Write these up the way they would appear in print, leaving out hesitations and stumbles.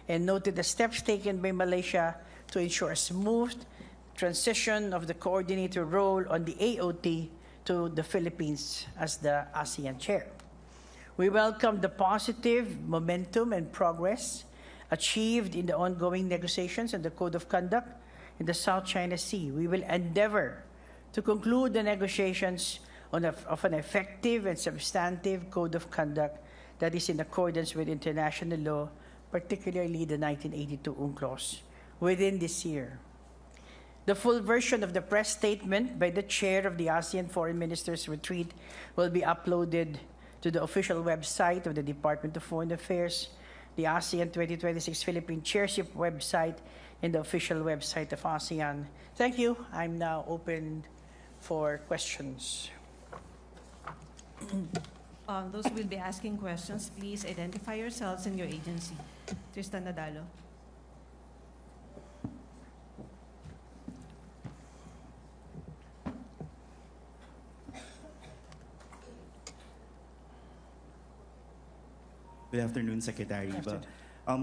and noted the steps taken by Malaysia to ensure a smooth transition of the coordinator role on the AOT to the Philippines as the ASEAN chair. We welcome the positive momentum and progress achieved in the ongoing negotiations on the Code of Conduct in the South China Sea. We will endeavor to conclude the negotiations of an effective and substantive Code of Conduct that is in accordance with international law, particularly the 1982 UNCLOS, within this year. The full version of the press statement by the chair of the ASEAN Foreign Ministers Retreat will be uploaded to the official website of the Department of Foreign Affairs, the ASEAN 2026 Philippine Chairship website, and the official website of ASEAN. Thank you. I'm now open for questions. Those who will be asking questions, please identify yourselves and your agency. Tristan Nadalo. Good afternoon, Secretary.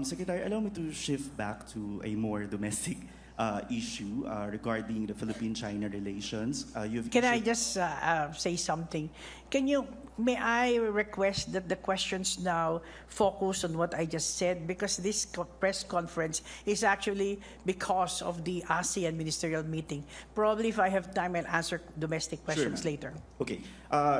Secretary, allow me to shift back to a more domestic issue regarding the Philippine-China relations. Can I just say something? May I request that the questions now focus on what I just said, because this press conference is actually because of the ASEAN ministerial meeting. Probably if I have time, I'll answer domestic questions later. Okay.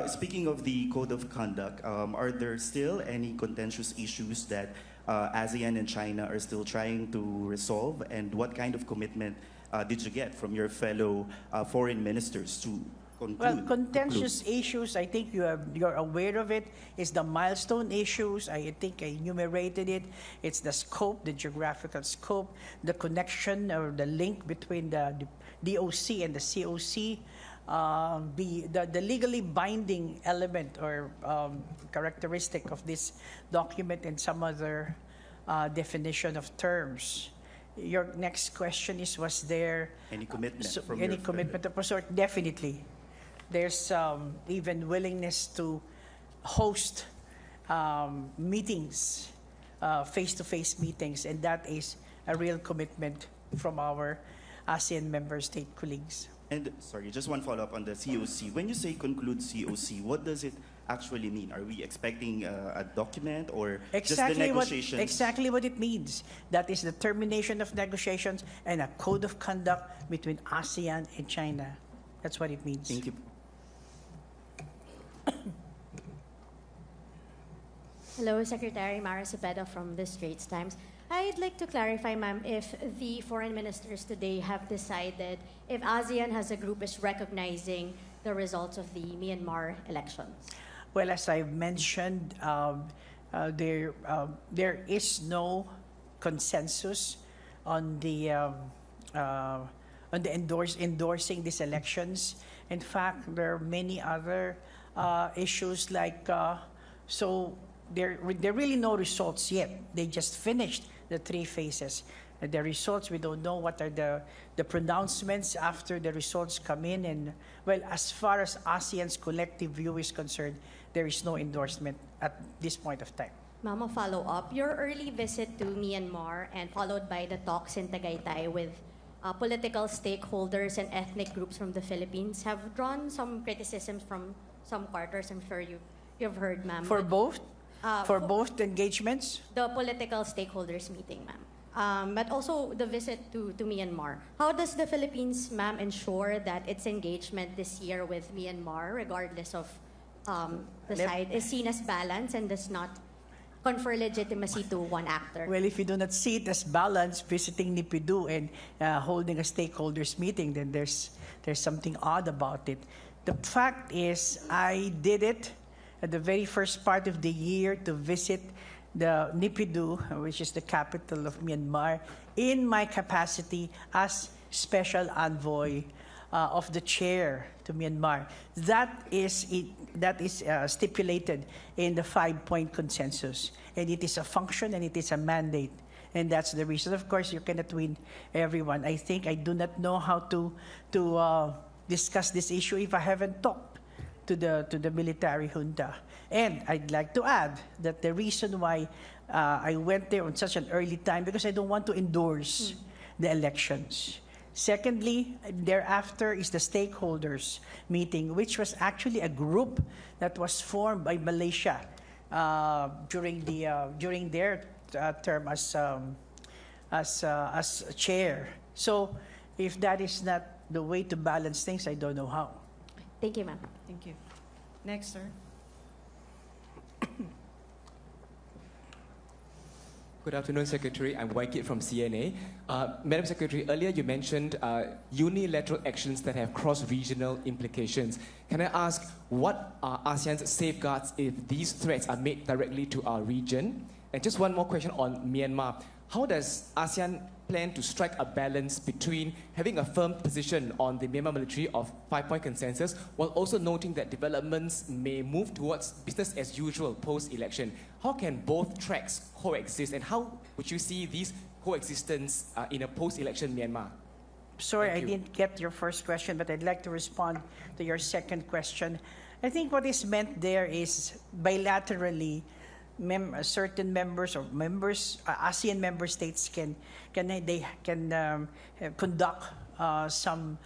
Speaking of the Code of Conduct, are there still any contentious issues that ASEAN and China are still trying to resolve? And what kind of commitment did you get from your fellow foreign ministers to conclude? Well, contentious issues, I think you're aware of it, is the milestone issues. I think I enumerated it. It's the scope, the geographical scope, the connection or the link between the DOC and the COC, the legally binding element or characteristic of this document, and some other definition of terms. Your next question is, was there any commitment from any commitment of a sort? Definitely. There's even willingness to host meetings, face-to-face meetings, and that is a real commitment from our ASEAN member state colleagues. And sorry, just one follow-up on the COC. When you say conclude COC, what does it actually mean? Are we expecting a document or just the negotiations? Exactly what it means. That is the termination of negotiations and a code of conduct between ASEAN and China. That's what it means. Thank you. Hello, Secretary Mara Cepeda from the Straits Times. I'd like to clarify, ma'am, if the foreign ministers today have decided if ASEAN as a group is recognizing the results of the Myanmar elections. Well, as I've mentioned, there is no consensus on the endorsing these elections. In fact, there are many other issues like so. There are really no results yet. They just finished the 3 phases. The results, we don't know what are the pronouncements after the results come in. And, well, as far as ASEAN's collective view is concerned, there is no endorsement at this point of time. Ma'am, a follow-up. Your early visit to Myanmar and followed by the talks in Tagaytay with political stakeholders and ethnic groups from the Philippines have drawn some criticisms from some quarters. I'm sure you've heard, ma'am. For both? For both engagements? The political stakeholders meeting, ma'am. But also the visit to Myanmar. How does the Philippines, ma'am, ensure that its engagement this year with Myanmar, regardless of the side, is seen as balanced and does not confer legitimacy to one actor? Well, if you do not see it as balanced, visiting Nipidu and holding a stakeholders meeting, then there's something odd about it. The fact is, I did it at the very first part of the year to visit the Nipidu, which is the capital of Myanmar, in my capacity as special envoy of the chair to Myanmar. That is stipulated in the 5-point consensus, and it is a function and it is a mandate, and that's the reason. Of course, you cannot win everyone. I think I do not know how to discuss this issue if I haven't talked to the military junta. And I'd like to add that the reason why I went there on such an early time because I don't want to endorse the elections. Secondly, thereafter is the stakeholders meeting, which was actually a group that was formed by Malaysia during their term as chair. So, if that is not the way to balance things, I don't know how. Thank you, ma'am. Thank you. Next, sir. Good afternoon, Secretary. I'm Waikit from CNA. Madam Secretary, earlier you mentioned unilateral actions that have cross-regional implications. Can I ask, what are ASEAN's safeguards if these threats are made directly to our region? And just one more question on Myanmar. How does ASEAN plan to strike a balance between having a firm position on the Myanmar military of 5-point consensus while also noting that developments may move towards business as usual post-election? How can both tracks coexist, and how would you see these coexistence in a post-election Myanmar? Sorry, I Thank you. didn't get your first question, but I'd like to respond to your second question. I think what is meant there is bilaterally, certain members or ASEAN member states can conduct some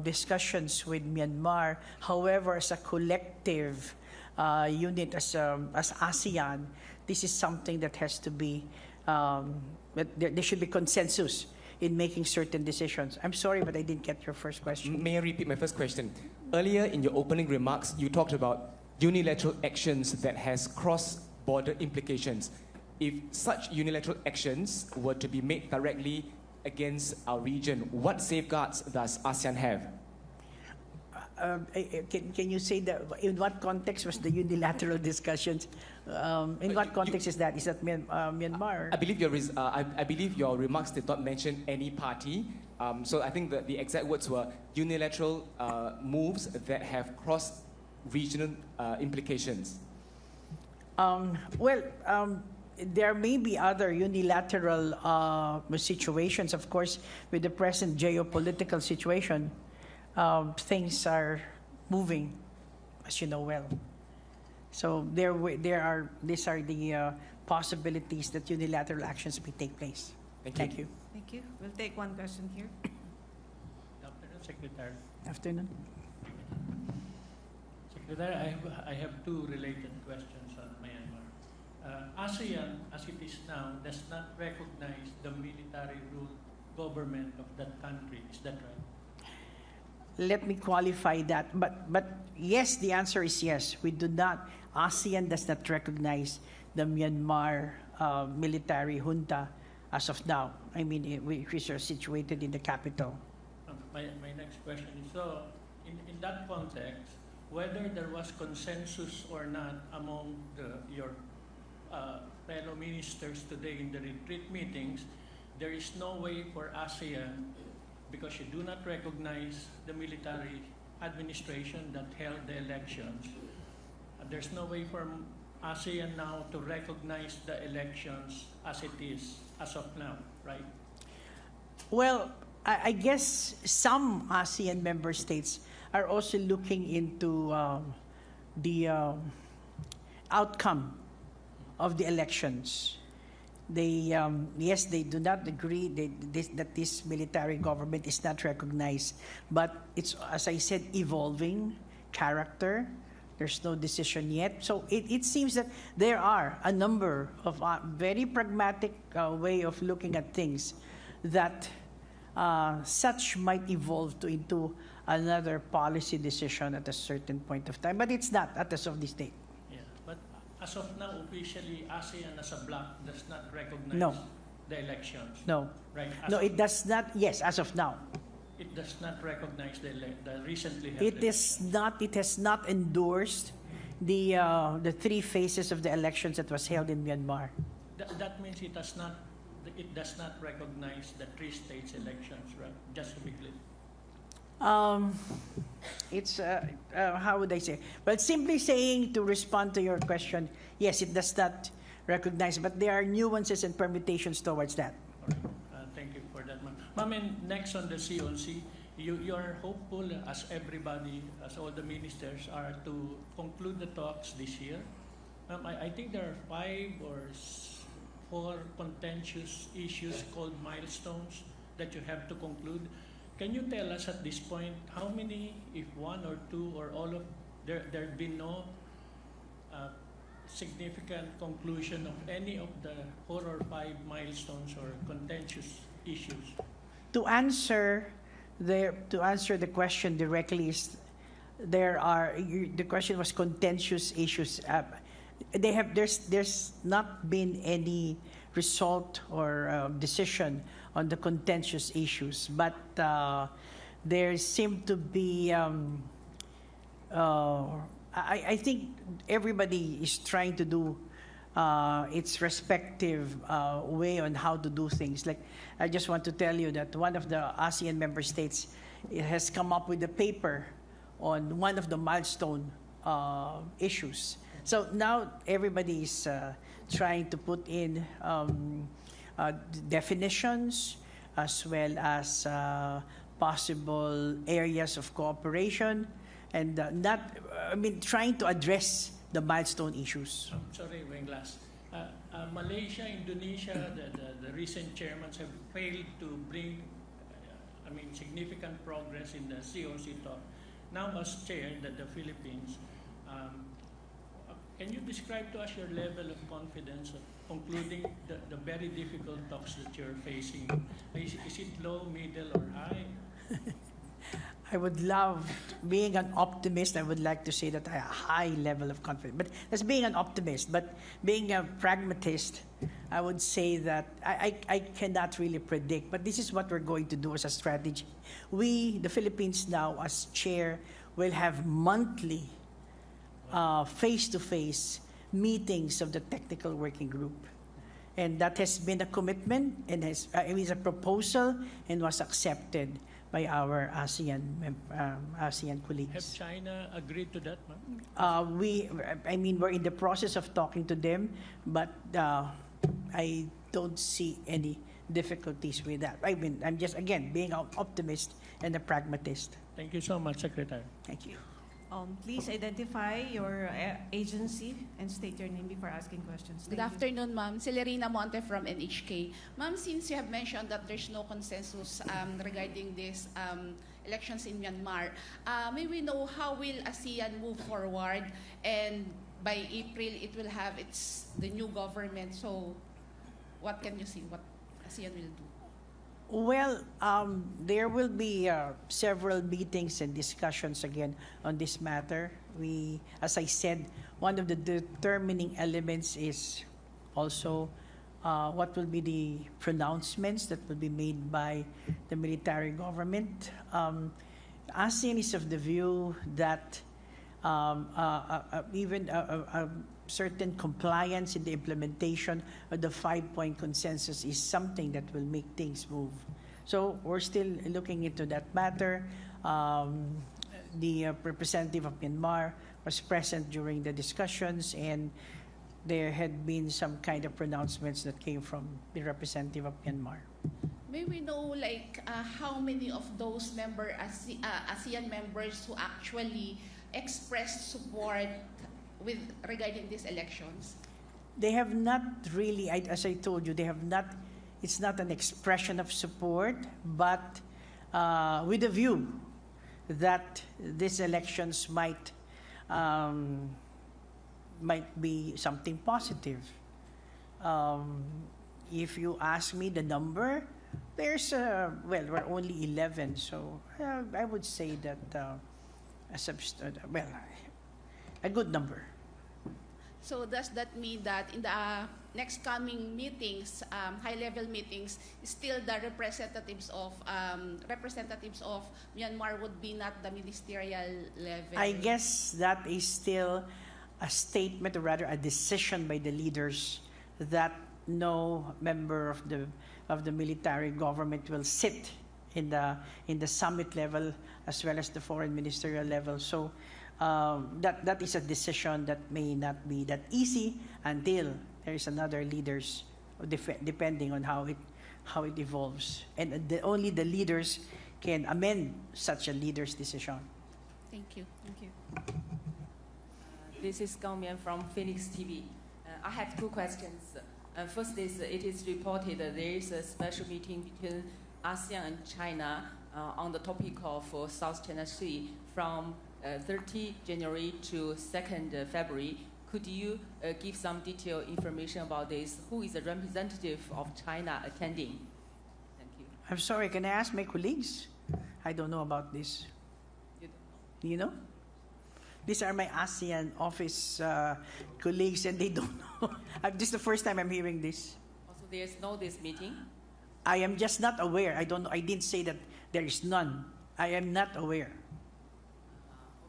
discussions with Myanmar. However, as a collective unit, as ASEAN, this is something that has to be. There should be consensus in making certain decisions. I'm sorry, but I didn't get your first question. May I repeat my first question? Earlier in your opening remarks, you talked about unilateral actions that has cross-border implications. If such unilateral actions were to be made directly against our region, what safeguards does ASEAN have? Can you say that in what context was the unilateral discussions? In what context is that? Is that Myanmar? I believe your remarks did not mention any party. So I think that the exact words were unilateral moves that have cross-regional implications. There may be other unilateral situations. Of course, with the present geopolitical situation, things are moving, as you know well. So these are the possibilities that unilateral actions may take place. Thank you. Thank you. We'll take one question here. Good afternoon, Secretary. Afternoon. Secretary, I have two related questions on Myanmar. ASEAN, as it is now, does not recognize the military rule government of that country. Is that right? Let me qualify that. But yes, the answer is yes. We do not. ASEAN does not recognize the Myanmar military junta as of now. I mean, which are situated in the capital. My next question is, so in that context, whether there was consensus or not among your fellow ministers today in the retreat meetings, there is no way for ASEAN, because you do not recognize the military administration that held the elections, there's no way for ASEAN now to recognize the elections as it is, as of now, right? Well, I guess some ASEAN member states are also looking into the outcome of the elections. They yes, they do not agree that this military government is not recognized, but it's, as I said, evolving character. There's no decision yet. So it seems that there are a number of very pragmatic way of looking at things that such might evolve into another policy decision at a certain point of time. But it's not at the of this date. Yeah, but as of now, officially, ASEAN as a bloc does not recognize the elections. No. Right? No, it does not. Yes, as of now. It does not recognize the recently held It is not. It has not endorsed the 3 phases of the elections that was held in Myanmar. That means it does not recognize the 3 states elections, right? Just to be clear. It's how would I say? But simply saying, to respond to your question, yes, it does not recognize, but there are nuances and permutations towards that. All right. Thank you for that, ma'am. Ma'am, and next on the COC, you are hopeful, as everybody, as all the ministers are, to conclude the talks this year I think there are 4 contentious issues called milestones that you have to conclude. Can you tell us at this point how many, if 1 or 2 or all of, there'd been no significant conclusion of any of the 4 or 5 milestones or contentious issues? To answer the question directly, the question was contentious issues. There's not been any result or decision on the contentious issues, but there seem to be. I think everybody is trying to do its respective way on how to do things. Like, I just want to tell you that one of the ASEAN member states has come up with a paper on one of the milestone issues. So now everybody is trying to put in definitions as well as possible areas of cooperation, and trying to address the milestone issues. Sorry, Wenglas. Malaysia, Indonesia, the recent chairmans have failed to bring, significant progress in the COC talk. Now, as chair, the Philippines, can you describe to us your level of confidence of concluding the very difficult talks that you're facing? Is it low, middle, or high? I would love, being an optimist, I would like to say that I have a high level of confidence. But that's being an optimist. But being a pragmatist, I would say that I cannot really predict. But this is what we're going to do as a strategy. We, the Philippines now, as chair, will have monthly face-to-face meetings of the technical working group. And that has been a commitment and is a proposal and was accepted by our ASEAN colleagues. Have China agreed to that, ma'am? We're in the process of talking to them, but I don't see any difficulties with that. I'm just, again, being an optimist and a pragmatist. Thank you so much, Secretary. Thank you. Please identify your agency and state your name before asking questions. Good afternoon, ma'am. Celerina Monte from NHK. Ma'am, since you have mentioned that there's no consensus regarding these elections in Myanmar, may we know how will ASEAN move forward? And by April, it will have the new government. So what can you see what ASEAN will do? Well, there will be several meetings and discussions again on this matter. As I said, one of the determining elements is also what will be the pronouncements that will be made by the military government. ASEAN is of the view that even certain compliance in the implementation of the 5-point consensus is something that will make things move. So we're still looking into that matter. The representative of Myanmar was present during the discussions, and there had been some kind of pronouncements that came from the representative of Myanmar. May we know how many of those ASEAN members who actually expressed support regarding these elections? They have not really, as I told you, it's not an expression of support, but with a view that these elections might be something positive. If you ask me the number, we're only 11, so I would say that a good number. So does that mean that in the next coming meetings, high-level meetings, still the representatives of Myanmar would be not the ministerial level? I guess that is still a statement, or rather a decision by the leaders, that no member of the military government will sit in the summit level as well as the foreign ministerial level. So that is a decision that may not be that easy until there is another leaders, depending on how it evolves, and only the leaders can amend such a leader's decision. Thank you. Thank you. This is Gao Mian from Phoenix TV. I have two questions. First is, it is reported that there is a special meeting between ASEAN and China on the topic of South China Sea from 30 January to 2nd February. Could you give some detailed information about this? Who is the representative of China attending? Thank you. I'm sorry, can I ask my colleagues? I don't know about this. You don't know? Do you know? These are my ASEAN office colleagues, and they don't know. This is the first time I'm hearing this. Also, there is no this meeting? I am just not aware. I don't know. I didn't say that there is none. I am not aware.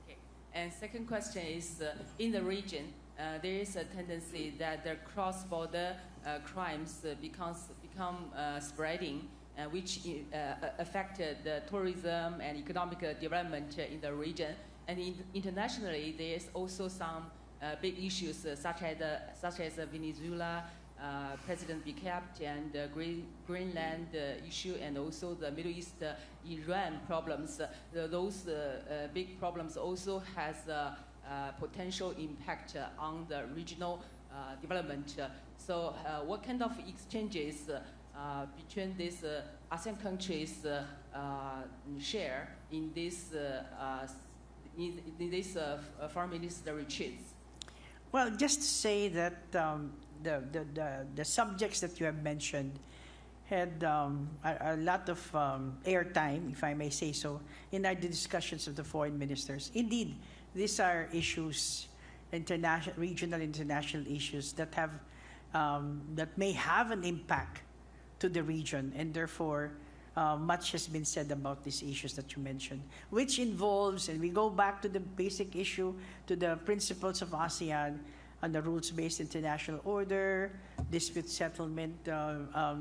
Okay. And second question is, in the region, there is a tendency that the cross-border crimes become spreading, which affected the tourism and economic development in the region. And internationally, there is also some big issues such as Venezuela, President be kept, and Greenland issue, and also the Middle East Iran problems. Those big problems also has potential impact on the regional development. So what kind of exchanges between these ASEAN countries share in this foreign minister retreats? Well, just to say that the subjects that you have mentioned had a lot of airtime, if I may say so, in the discussions of the foreign ministers. Indeed, these are issues, regional, international issues that have that may have an impact to the region, and therefore much has been said about these issues that you mentioned, which involves, and we go back to the basic issue, to the principles of ASEAN and the rules-based international order, dispute settlement, the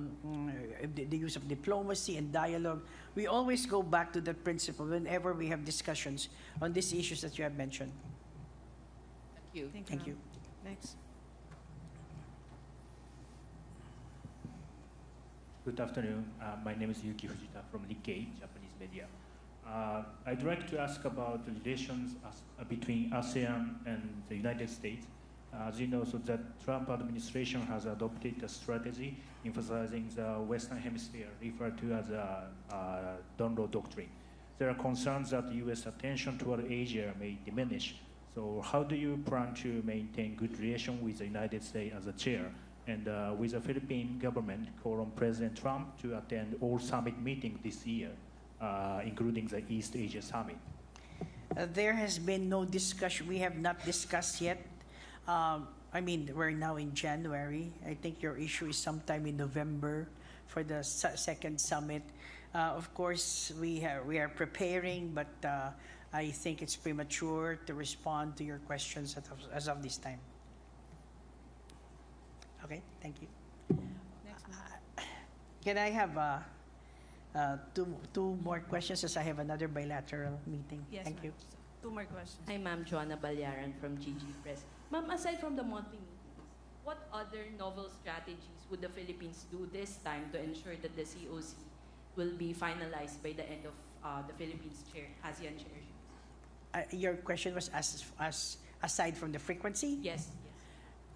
use of diplomacy and dialogue. We always go back to that principle whenever we have discussions on these issues that you have mentioned. Thank you. Thank you. Next. Good afternoon. My name is Yuki Fujita from Nikkei, Japanese media. I'd like to ask about the relations between ASEAN and the United States. As you know, so the Trump administration has adopted a strategy emphasizing the Western Hemisphere, referred to as a Donroe Doctrine. There are concerns that U.S. attention toward Asia may diminish. So how do you plan to maintain good relations with the United States as a chair? And with the Philippine government call on President Trump to attend all summit meetings this year, including the East Asia Summit? There has been no discussion. We have not discussed yet. I mean, we're now in January. I think your issue is sometime in November for the second summit. Of course, we are preparing, but I think it's premature to respond to your questions as of this time. Okay, thank you. Next. Can I have two more questions, as I have another bilateral meeting? Yes, Thank you. ma'am. Two more questions. Hi, Ma'am Joanna Balyaran from GG Press. Ma'am, aside from the monthly meetings, what other novel strategies would the Philippines do this time to ensure that the COC will be finalized by the end of the Philippines ASEAN chairship? Your question was as aside from the frequency? Yes.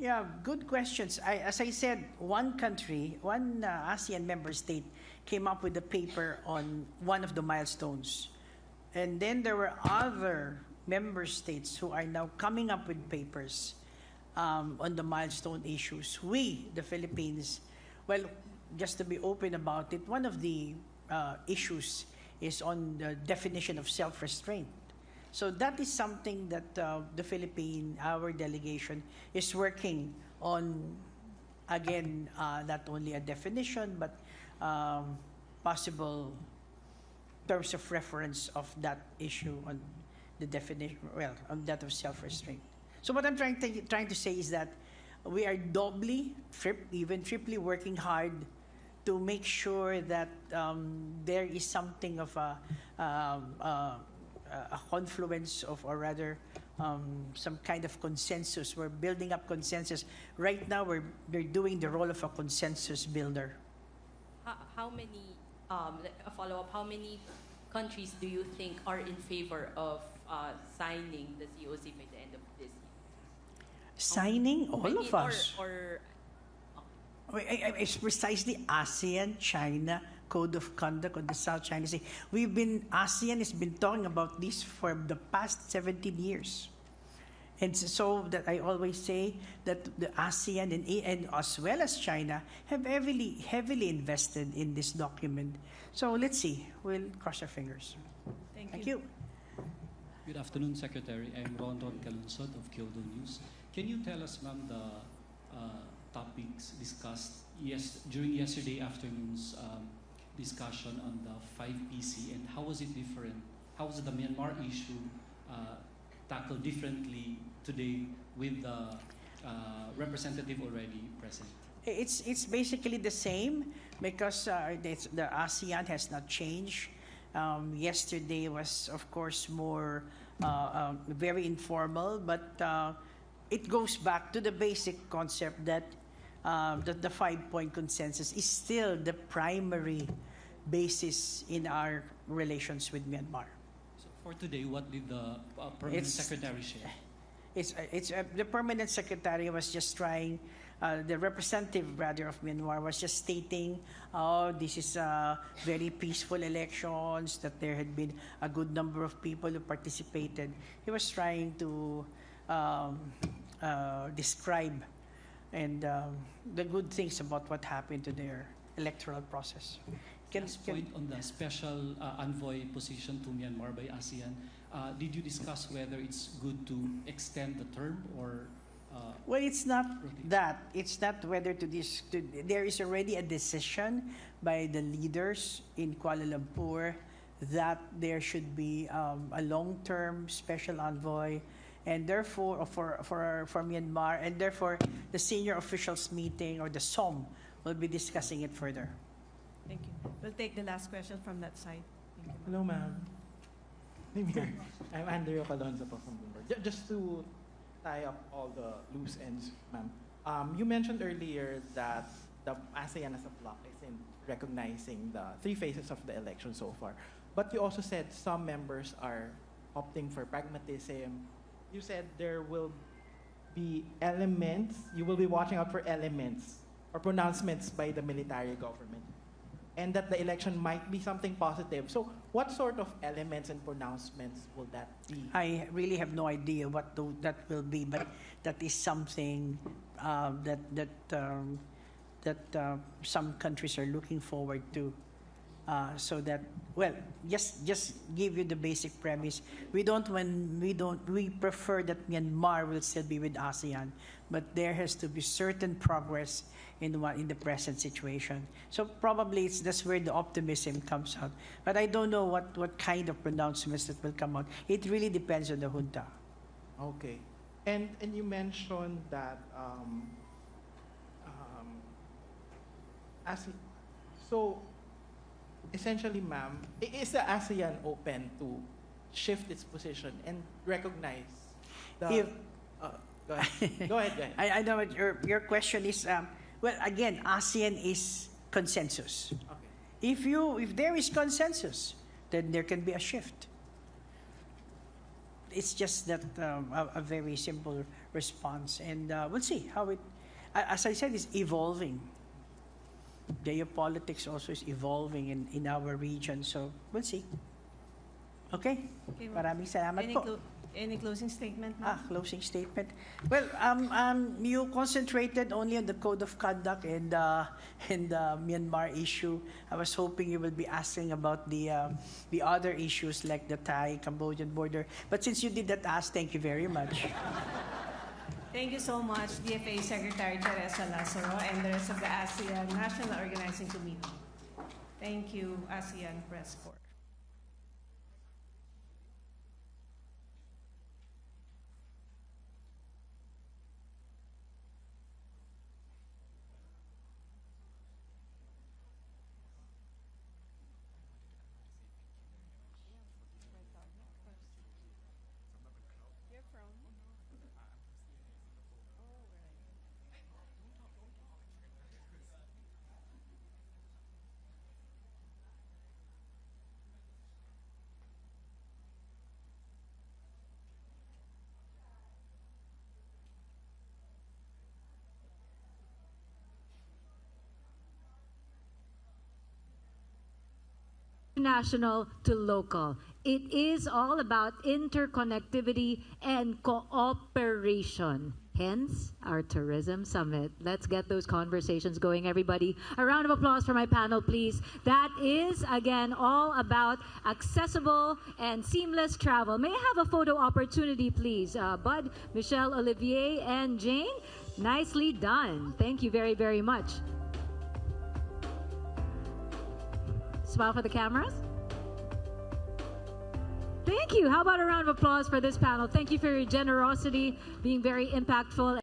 Yeah, good questions. As I said, one country, one ASEAN member state came up with a paper on one of the milestones. And then there were other member states who are now coming up with papers on the milestone issues. We, the Philippines, well, just to be open about it, one of the issues is on the definition of self-restraint. So that is something that our delegation is working on, again, not only a definition, but possible terms of reference of that issue on the definition, well, on that of self-restraint. So what I'm trying to say is that we are doubly, even triply working hard to make sure that there is something of a confluence of, or rather, some kind of consensus. We're building up consensus. Right now, we're doing the role of a consensus builder. How many, a follow-up, how many countries do you think are in favor of signing the COC by the end of this year? Signing, all I of mean, us. It's precisely ASEAN-China Code of Conduct on the South China Sea. ASEAN has been talking about this for the past 17 years. And so that I always say that the ASEAN and as well as China have heavily invested in this document. So let's see. We'll cross our fingers. Thank you. Good afternoon, Secretary. I'm Ron Calunsod of Kyodo News. Can you tell us, ma'am, the topics discussed during yesterday afternoon's discussion on the 5PC, and how was it different? How was the Myanmar issue tackled differently today with the representative already present? It's basically the same because the ASEAN has not changed. Yesterday was, of course, more very informal, but it goes back to the basic concept that the 5-point consensus is still the primary basis in our relations with Myanmar. So for today, what did the permanent secretary share? The permanent secretary was just trying. The representative, rather, of Myanmar was just stating, this is very peaceful elections, that there had been a good number of people who participated. He was trying to describe and the good things about what happened to their electoral process. Point on the special envoy position to Myanmar by ASEAN. Did you discuss whether it's good to extend the term or? Well, it's not that. It's not whether to this. There is already a decision by the leaders in Kuala Lumpur that there should be a long-term special envoy, and therefore for Myanmar, and therefore the senior officials meeting or the SOM will be discussing it further. Thank you. We'll take the last question from that side. Thank you. Hello, ma'am. I'm Andrea Calonzo from Bloomberg. Just to tie up all the loose ends, ma'am. You mentioned earlier that the ASEAN as a bloc isn't recognizing the 3 phases of the election so far. But you also said some members are opting for pragmatism. You said there will be elements, you will be watching out for elements or pronouncements by the military government, and that the election might be something positive. So what sort of elements and pronouncements will that be? I really have no idea what that will be, but that is something that some countries are looking forward to. So that, well, just give you the basic premise. We prefer that Myanmar will still be with ASEAN, but there has to be certain progress in the present situation. So probably that's where the optimism comes out. But I don't know what kind of pronouncements that will come out. It really depends on the junta. Okay. And you mentioned that so essentially, ma'am, is the ASEAN open to shift its position and recognize the... Go ahead. Go ahead. I know what your question is. Well, again, ASEAN is consensus. Okay. If there is consensus, then there can be a shift. It's just that a very simple response, and we'll see how it. As I said, it's evolving. Geopolitics also is evolving in our region, so we'll see. Okay. Maraming salamat po. Any closing statement, ma'am? Closing statement. Well, you concentrated only on the code of conduct and the Myanmar issue. I was hoping you will be asking about the other issues like the Thai-Cambodian border. But since you did not ask, thank you very much. Thank you so much, DFA Secretary Theresa Lazaro and the rest of the ASEAN National Organizing Committee. Thank you, ASEAN Press Corps. national to local. It is all about interconnectivity and cooperation. Hence, our Tourism Summit. Let's get those conversations going, everybody. A round of applause for my panel, please. That is, again, all about accessible and seamless travel. May I have a photo opportunity, please? Bud, Michelle, Olivier, and Jane, nicely done. Thank you very, very much. Smile for the cameras. Thank you. How about a round of applause for this panel? Thank you for your generosity, being very impactful.